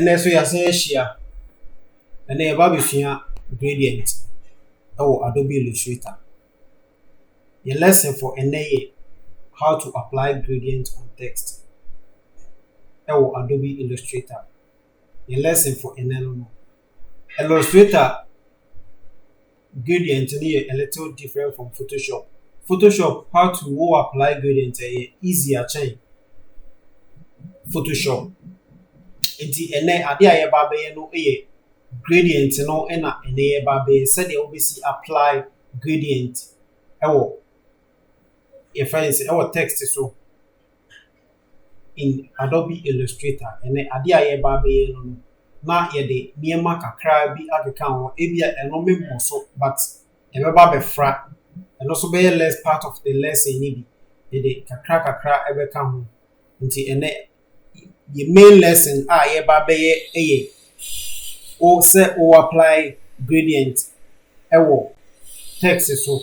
And so you say share and then about gradient. Oh, Adobe Illustrator. Your lesson for NA how to apply gradient on text. Oh, Adobe Illustrator. Your lesson for NA. Illustrator gradient is a little different from Photoshop. Photoshop, how to apply gradient easier change. Photoshop. Nti ene ade a yeba be no gradient no na ene yeba be said they obviously apply gradient ewo if I say ewo text so in Adobe Illustrator ene ade a yeba be no na ye de niema kakra bi akeka ho ebia eno memo so but ebeba be fra and also be less part of the lesson ni bi de kakra ebeka ho nti ene the main lesson yeba be o say o apply gradient ewo text so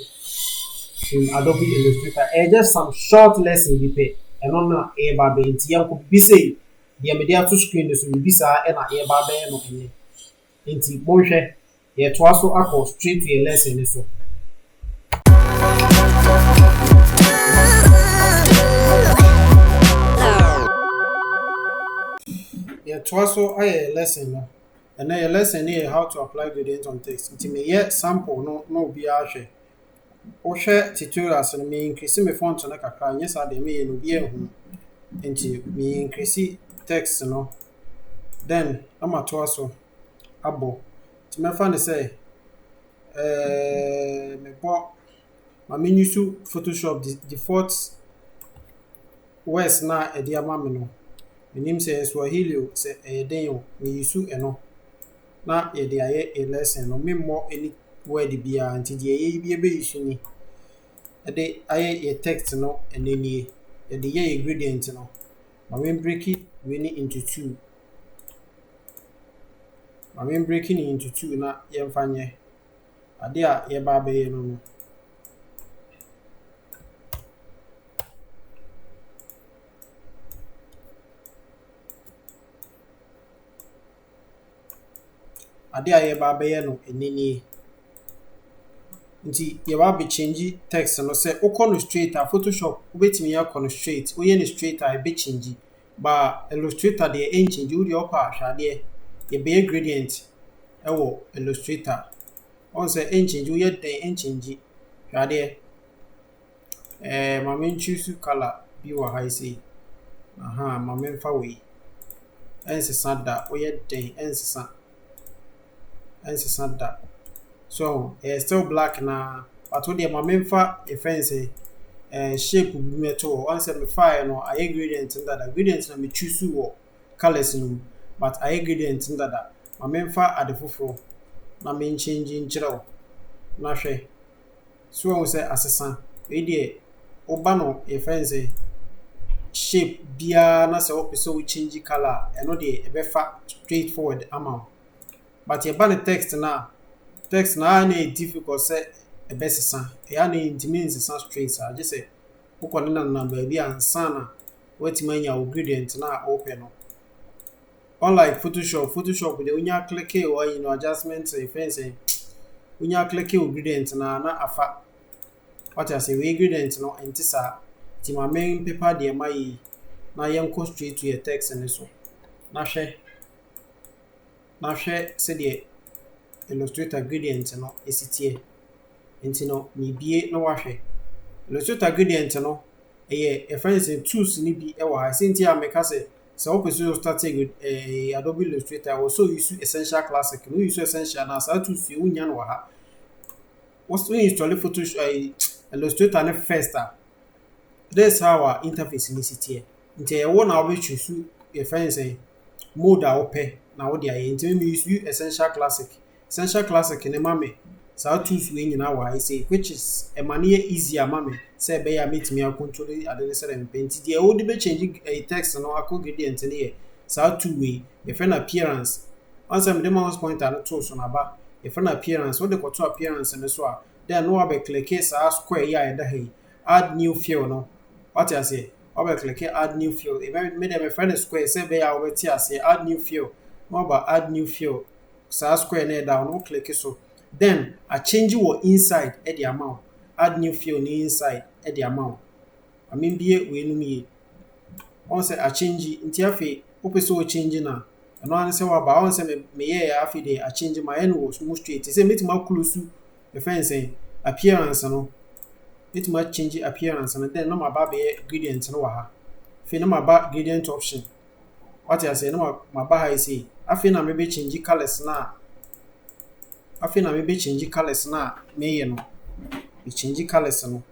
in Adobe Illustrator just some short lesson bi pe eno na yeba be nti yanko bi say the media to screen so bi sa na yeba be no ene nti bonhwe ye to aso akọ straight to a lesson so to also a lesson no and a lesson here how to apply gradient on text nti me ye sample no bi a hwe o hwe tutorials no me increase me font na kakra yes ade me ye no bi ehu nti me increase text no then ama to also abo nti me fa ne say me bo ma me use Photoshop default words na e dia ma me no minim say Swahili say den me use eno na ye de aye a lesson no me more any word bia anti de ye bi be use ni e de aye ye text no eneni ye de ye ingredient no ma we break it into two ma we breaking into two na ye mfanye ade a ye ba be ye no ade a ye ba be ye no eneni nti ye ba be change text no say o illustrator Photoshop obetimi ya straight o ye ni straight a be change ba Illustrator de en change o de opa ahwade ye be gradient ewo Illustrator on say en change o ye den en change hwade ma men choose color bi wa high say aha ma men fa we ensesa da o ye den ensesa da so still black na but what the mamemfa a fancy shape bi meto once me fire no I gradient that gradient na me choose wo colors no but I gradient that mamemfa adefoforo na me change nchiro na hwe so we say asesa we dey oba no a fancy shape bia na se wo so we change color e no dey e be fa straightforward amount but your ban text na difficult say a best san ya na intimi san straight I just say ukọ na number bi ansa na wetima nya wo gradient na open no unlike Photoshop de unya click or adjustment fancy unya click o gradient na afa what I say we gradient no entisa ti my main paper de mai na yanko straight to your text and so na hwe say the Illustrator gradient no esitie enti no me bie no wahwe Illustrator gradient no e fancy tools ni bi e wa senti a meka say so opese start with Adobe Illustrator also use Essential Classic no use Essential na sa tools you nya no ha what's when you install Photoshop Illustrator na first this how our interface ni sitie enti e wo na we choose e fancy mode a open na wo dia ye enti me use Essential Classic ne mame so tools we nyina wa say which is a manie easier mame say be ya metimi control adene say dem paint dia wo de be change a text no akọ gradient ne ye so two way e friend appearance once am dem mouse pointer no tools na ba e friend appearance wo de ko to appearance ne so a then no be click sa square ya e da hey add new fill no what you say I will click add new fill e me dem friend square say be ya wo ti ase add new fill no ba add new field saa square na down no click so then a change what inside e the amount add new field ni inside e the amount I mean bie we no me on say a change nti afi opese o change na no an say wa ba on say me ye afi de a change my end was move straight say metima close the fence appearance no metima change appearance and then no ma ba be gradient no wa ha fi no ma ba gradient option what you say no ma ba ha say afi na me be change colors na afi na me be change colors na me ye no be change colors no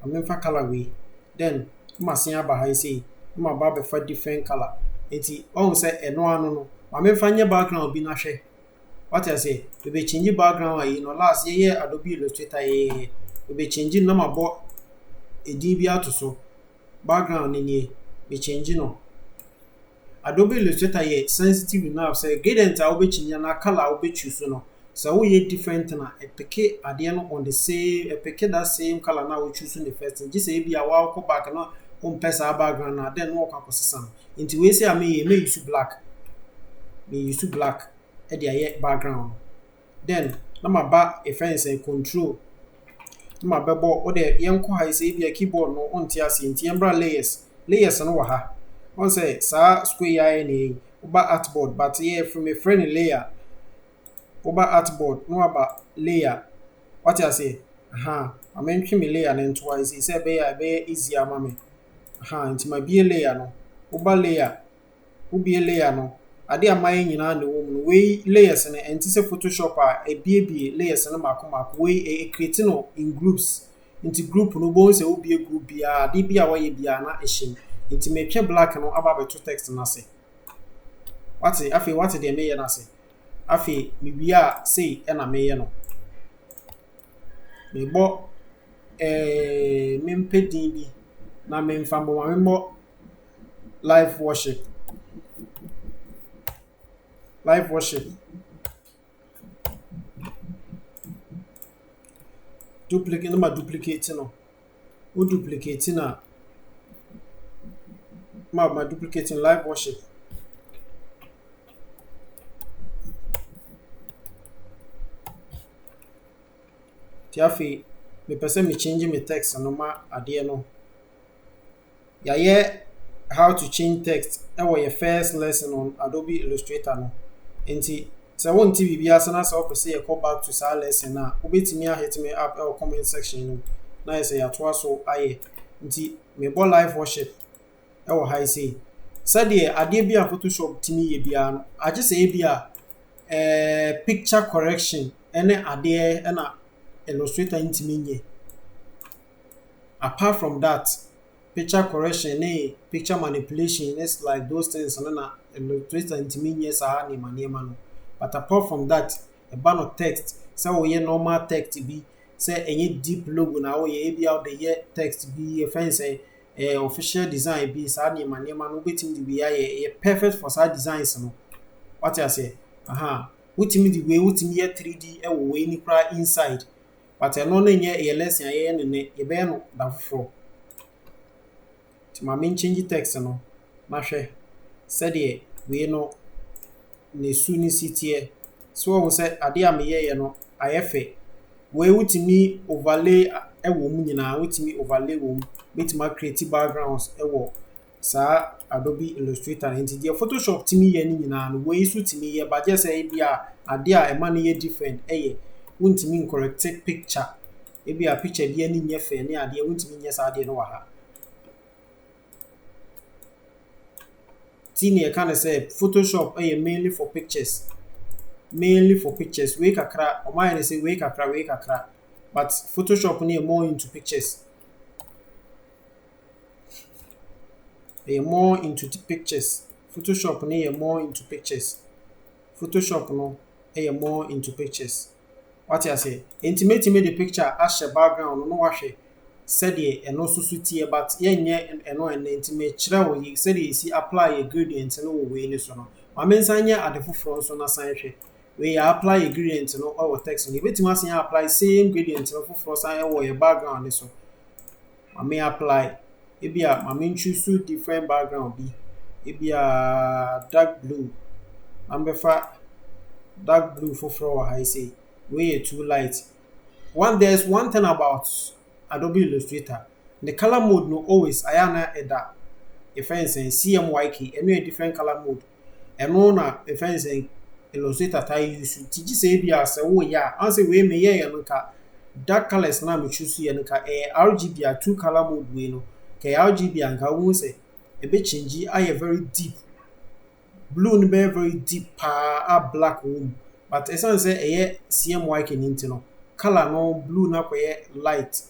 I mean for color way then ma sen aba ha say ma ba be for different color enti on say eno anu no ma me fa nye background bi na hwe what you say we be change background ayi no last year adobe illustrator ye we be change no ma bo edin bi ato so background ni be change no adobe illustrator ye sensitive enough say gradient a we be change na color we be choose no so we ye different na e pick ade no on the same e pick that same color na we choose in the first just say bi a wa ko back na on pesa background na then no kwa kosesa nti we say me use black me use black e dey ye background then na ma ba e fence and control na ma be bo o de yenko ha say bi a keyboard no on tia se nti embra layers no wa ha on say sa square ya ni uba artboard but here from a friend layer uba artboard no aba layer what you say I mean me layer na twice say be easy ama me nti ma bie layer no uba layer ubie layer no ade amaye nyina na wo mu we layers na enti se photoshop a bie layers na mako we create no in groups into group no bo se ubie group bia ade bia wo ye bia na ehim nti me twa black no aba be to text na se what dey me ye na se afi me bia say e na me ye no me bo me mpedin bi na me mfa bo me mo live worship duplicate no o duplicate na ma duplicating live worship tiafi me pese me change me text no ma ade no ya ye how to change text e wo your first lesson on Adobe Illustrator no enti se won ti bibia sana se opese ye call back to sa lesson na obetimi a hit me up e comment section no na ye say ya to so aye nti me bo live worship e wo high say sade ade bia Photoshop timi ye bia no age say bia picture correction ene ade na Illustrator intimi nye apart from that picture correction picture manipulation it's like those things na Illustrator intimi nye sa ni manema no but apart from that a ban of text so we normal text bi say any deep logo na we e bia the year text bi say official design bi sa ni manema no betim di bi aye perfect for sa designs no what you say wutimi di we wutimi ye 3D e wo we ni kra inside but no na nye ye lesson ye ne ye be no da foforo ti ma men change text no ma hwe said ye we no ne su ni sitie so wo say ade am ye no ayefe we wutimi overlay e wo mu nyina wutimi overlay wo mu betima create backgrounds e wo sa Adobe Illustrator nti the Photoshop timi ye ni nyina no we su timi ye ba je say bia ade a e ma ne ye different ye wuntimi correct picture e bia picture bia ni nye fe ne ade wuntimi nye sa ade no wa ha tini e kan say Photoshop mainly for pictures we kakra o ma say we kakra but Photoshop ni more into pictures more into the pictures Photoshop ni more into pictures Photoshop no more into pictures what you say intimate me the picture as a background no wahwe said ye eno susutie but ye nye eno intimate kira wo yi said ye si apply a gradient no wo we ni so no ma men sanya ade foforo so na san hwe we apply a gradient no or text no betima san apply same gradient no foforo san e wo your background ni so ma men apply ebia ma men choose different background bi ebia dark blue ambefa dark blue foforɔ wɔ ha yi sei. Wei yɛ too light. There's one thing about Adobe Illustrator. The color mode no always ayana eda. If I say CMYK, and a different color mode. And na if I say Illustrator I use to say be as oh yeah, answer we may yeah dark colors na me choose ya nka RGB are two color mode we no. Ke RGB anka won say e be change I very deep. Blue no be very deep a black room. But esan say CMYK ninti no. Color no blue na koye light.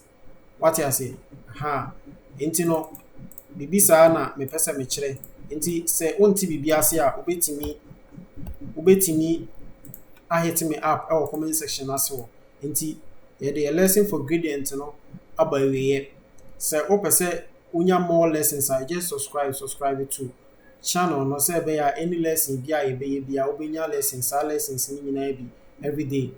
What you say? Ha. Enti no bibi saa na me pese me kire. Enti se wonti bibi ase a obetimi hit me up our comment section as well. Enti ye lesson for gradient no aba we se o pese unya more lessons I just subscribe to channel no say be any lesson bia ye be bia obenya lessons lessons ni nyina bi every day.